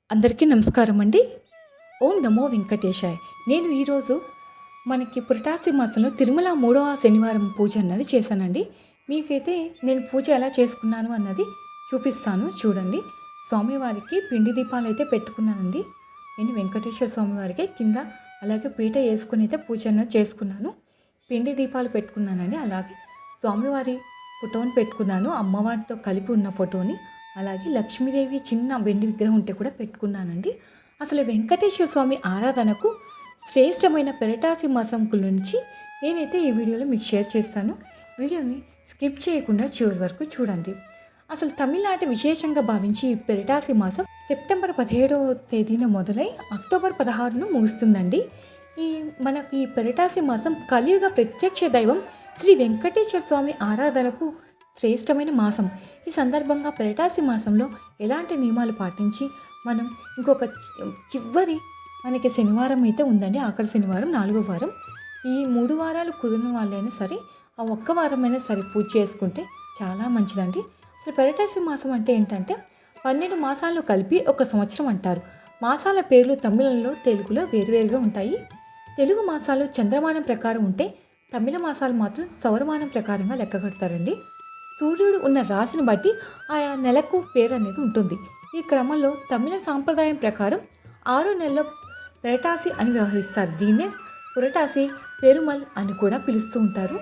అందరికీ నమస్కారం అండి. ఓం నమో వెంకటేశాయ. నేను ఈరోజు మనకి పురటాసి మాసంలో తిరుమల 3వ శనివారం పూజ అన్నది చేశానండి. మీకైతే నేను పూజ ఎలా చేసుకున్నాను అన్నది చూపిస్తాను చూడండి. స్వామివారికి పిండి దీపాలు అయితే పెట్టుకున్నానండి. నేను వెంకటేశ్వర స్వామివారికి కింద అలాగే పీట వేసుకుని అయితే పూజ అన్నది చేసుకున్నాను. పిండి దీపాలు పెట్టుకున్నానండి. అలాగే స్వామివారి ఫోటోని పెట్టుకున్నాను, అమ్మవారితో కలిపి ఉన్న ఫోటోని. అలాగే లక్ష్మీదేవి చిన్న వెండి విగ్రహం ఉంటే కూడా పెట్టుకున్నానండి. అసలు వెంకటేశ్వర స్వామి ఆరాధనకు శ్రేష్టమైన పెరటాసి మాసం గురించి నేనైతే ఈ వీడియోలో మీకు షేర్ చేస్తాను. వీడియోని స్కిప్ చేయకుండా చివరి వరకు చూడండి. అసలు తమిళనాడు విశేషంగా భావించి ఈ పెరటాసి మాసం సెప్టెంబర్ 17వ తేదీన మొదలై అక్టోబర్ 16ను ముగుస్తుందండి. మనకి ఈ పెరటాసి మాసం కలియుగ ప్రత్యక్ష దైవం శ్రీ వెంకటేశ్వర స్వామి ఆరాధనకు శ్రేష్టమైన మాసం. ఈ సందర్భంగా పెరటాసి మాసంలో ఎలాంటి నియమాలు పాటించి మనం ఇంకొక చివరి మనకి శనివారం అయితే ఉందండి. ఆఖరి శనివారం 4వ వారం. ఈ 3 వారాలు కుదిరిన వాళ్ళైనా సరే ఆ ఒక్క వారమైనా సరే పూజ చేసుకుంటే చాలా మంచిదండి. అసలు పెరటాసి మాసం అంటే ఏంటంటే 12 మాసాలను కలిపి ఒక సంవత్సరం అంటారు. మాసాల పేర్లు తమిళంలో తెలుగులో వేరువేరుగా ఉంటాయి. తెలుగు మాసాలు చంద్రమానం ప్రకారం ఉంటే తమిళ మాసాలు మాత్రం సౌరమానం ప్రకారంగా లెక్క కడతారండి. సూర్యుడు ఉన్న రాశిని బట్టి ఆయా నెలకు పేరు అనేది ఉంటుంది. ఈ క్రమంలో తమిళ సాంప్రదాయం ప్రకారం 6 నెలల్లో పెరటాసి అని వ్యవహరిస్తారు. దీన్నే పురటాసి, పెరుమల్ అని కూడా పిలుస్తూ ఉంటారు.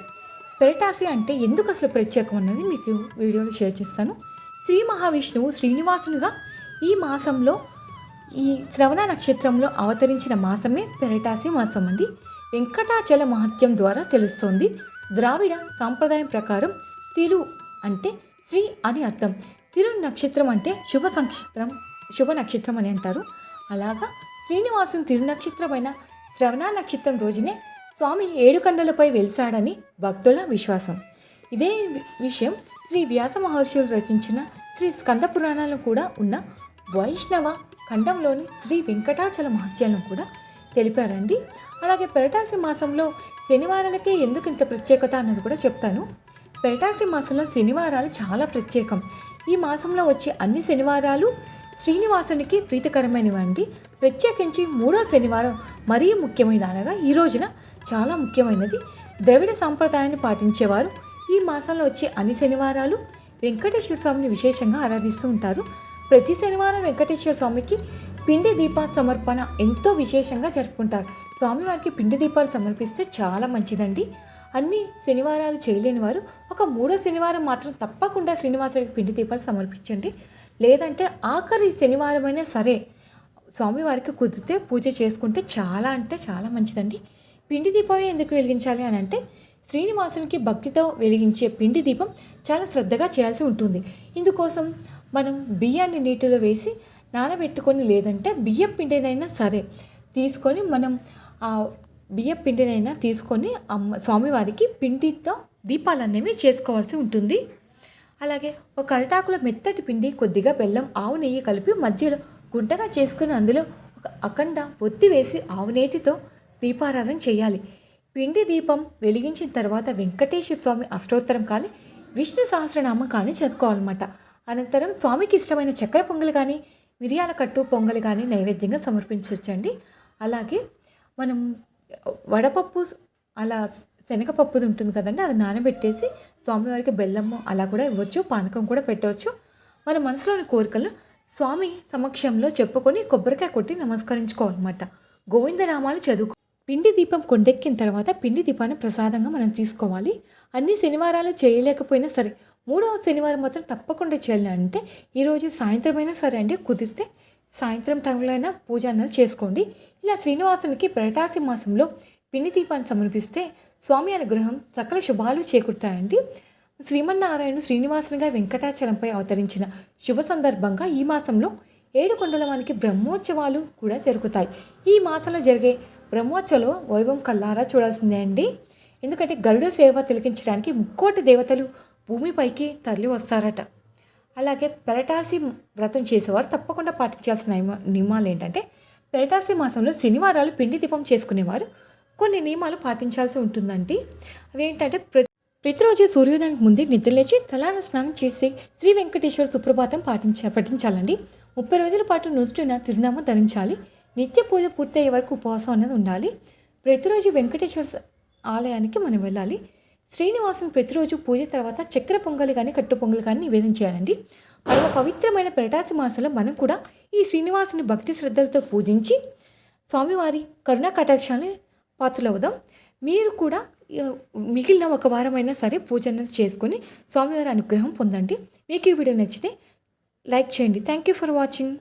పెరటాసి అంటే ఎందుకు అసలు ప్రత్యేకం అన్నది మీకు వీడియోలో షేర్ చేస్తాను. శ్రీ మహావిష్ణువు శ్రీనివాసునిగా ఈ మాసంలో ఈ శ్రవణ నక్షత్రంలో అవతరించిన మాసమే పెరటాసి మాసం అండి. వెంకటాచల మహత్యం ద్వారా తెలుస్తోంది. ద్రావిడ సాంప్రదాయం ప్రకారం తిరు అంటే శ్రీ అని అర్థం. తిరు నక్షత్రం అంటే శుభ నక్షత్రం అని అంటారు. అలాగా శ్రీనివాసుని తిరునక్షత్రమైన శ్రవణ నక్షత్రం రోజునే స్వామి 7 కండలపై వెలిసాడని భక్తుల విశ్వాసం. ఇదే విషయం శ్రీ వ్యాస మహర్షులు రచించిన శ్రీ స్కంద పురాణాలు కూడా ఉన్న వైష్ణవ ఖండంలోని శ్రీ వెంకటాచల మహత్యాలను కూడా తెలిపారండి. అలాగే పెరటాసి మాసంలో శనివారాలకే ఎందుకు ఇంత ప్రత్యేకత అన్నది కూడా చెప్తాను. పెరటాసి మాసంలో శనివారాలు చాలా ప్రత్యేకం. ఈ మాసంలో వచ్చే అన్ని శనివారాలు శ్రీనివాసునికి ప్రీతికరమైనవండి. ప్రత్యేకించి 3వ శనివారం మరీ ముఖ్యమైన అనగా ఈ రోజున చాలా ముఖ్యమైనది. ద్రవిడ సాంప్రదాయాన్ని పాటించేవారు ఈ మాసంలో వచ్చే అన్ని శనివారాలు వెంకటేశ్వర స్వామిని విశేషంగా ఆరాధిస్తూ ఉంటారు. ప్రతి శనివారం వెంకటేశ్వర స్వామికి పిండి దీప సమర్పణ ఎంతో విశేషంగా జరుపుకుంటారు. స్వామివారికి పిండి దీపాలు సమర్పిస్తే చాలా మంచిదండి. అన్ని శనివారాలు చేయలేని వారు ఒక 3వ శనివారం మాత్రం తప్పకుండా శ్రీనివాసుడికి పిండి దీపాలు సమర్పించండి. లేదంటే ఆఖరి శనివారమైనా సరే స్వామివారికి కుదిరితే పూజ చేసుకుంటే చాలా అంటే చాలా మంచిదండి. పిండి దీపం ఎందుకు వెలిగించాలి అని అంటే శ్రీనివాసునికి భక్తితో వెలిగించే పిండి దీపం చాలా శ్రద్ధగా చేయాల్సి ఉంటుంది. ఇందుకోసం మనం బియ్యాన్ని నీటిలో వేసి నానబెట్టుకొని లేదంటే బియ్యం పిండినైనా సరే తీసుకొని మనం ఆ బియ్యం పిండినైనా తీసుకొని స్వామివారికి పిండితో దీపాలు అనేవి చేసుకోవాల్సి ఉంటుంది. అలాగే ఒక అరటాకులో మెత్తటి పిండి, కొద్దిగా బెల్లం, ఆవు నెయ్యి కలిపి మధ్యలో గుంటగా చేసుకుని అందులో ఒక అఖండ ఒత్తి వేసి ఆవు నేతితో దీపారాధన చేయాలి. పిండి దీపం వెలిగించిన తర్వాత వెంకటేశ్వర స్వామి అష్టోత్తరం కానీ విష్ణు సహస్రనామం కానీ చదువుకోవాలన్నమాట. అనంతరం స్వామికి ఇష్టమైన చక్కెర పొంగలి కానీ మిరియాల కట్టు పొంగలి కానీ నైవేద్యంగా సమర్పించవచ్చండి. అలాగే మనం వడపప్పు అలా శనగపప్పుది ఉంటుంది కదండి, అది నానబెట్టేసి స్వామివారికి బెల్లము అలా కూడా ఇవ్వచ్చు, పానకం కూడా పెట్టవచ్చు. మన మనసులోని కోరికలను స్వామి సమక్షంలో చెప్పుకొని కొబ్బరికాయ కొట్టి నమస్కరించుకోవాలన్నమాట. గోవిందనామాలు చదువుకో. పిండి దీపం కొండెక్కిన తర్వాత పిండి దీపాన్ని ప్రసాదంగా మనం తీసుకోవాలి. అన్ని శనివారాలు చేయలేకపోయినా సరే 3వ శనివారం మాత్రం తప్పకుండా చేయాలి. అంటే ఈరోజు సాయంత్రమైనా సరే అండి, కుదిరితే సాయంత్రం టైంలో అయినా పూజ అన్నది చేసుకోండి. ఇలా శ్రీనివాసునికి పెరటాసి మాసంలో పిండి దీపాన్ని సమర్పిస్తే స్వామి అనుగ్రహం సకల శుభాలు చేకూరుతాయండి. శ్రీమన్నారాయణుడు శ్రీనివాసునిగా వెంకటాచలంపై అవతరించిన శుభ సందర్భంగా ఈ మాసంలో 7 కొండల వానికి బ్రహ్మోత్సవాలు కూడా జరుగుతాయి. ఈ మాసంలో జరిగే బ్రహ్మోత్సవంలో వైభవం కల్లారా చూడాల్సిందే అండి. ఎందుకంటే గరుడ సేవ తిలకించడానికి 3,000,000 దేవతలు భూమిపైకి తరలి వస్తారట. అలాగే పెరటాసి వ్రతం చేసేవారు తప్పకుండా పాటించాల్సిన నియమాలు ఏంటంటే పెరటాసి మాసంలో శనివారాలు పిండి దీపం చేసుకునేవారు కొన్ని నియమాలు పాటించాల్సి ఉంటుందండి. అవేంటంటే ప్రతిరోజు సూర్యోదయానికి ముందే నిద్రలేచి తలాన స్నానం చేసి శ్రీ వెంకటేశ్వర సుప్రభాతం పఠించాలండి. 30 రోజుల పాటు నుదుటిన తిరునామం ధరించాలి. నిత్య పూజ పూర్తయ్యే వరకు ఉపవాసం అనేది ఉండాలి. ప్రతిరోజు వెంకటేశ్వర ఆలయానికి మనం వెళ్ళాలి. శ్రీనివాసుని ప్రతిరోజు పూజ తర్వాత చక్కెర పొంగలి కానీ కట్టు పొంగలి కానీ నివేదన చేయాలండి. పరమ పవిత్రమైన పురటాసి మాసంలో మనం కూడా ఈ శ్రీనివాసుని భక్తి శ్రద్ధలతో పూజించి స్వామివారి కరుణా కటాక్షాన్ని పాత్రలవుదాం. మీరు కూడా మిగిలిన ఒక వారమైనా సరే పూజ అనేది చేసుకొని స్వామివారి అనుగ్రహం పొందండి. మీకు ఈ వీడియో నచ్చితే లైక్ చేయండి. Thank you for watching.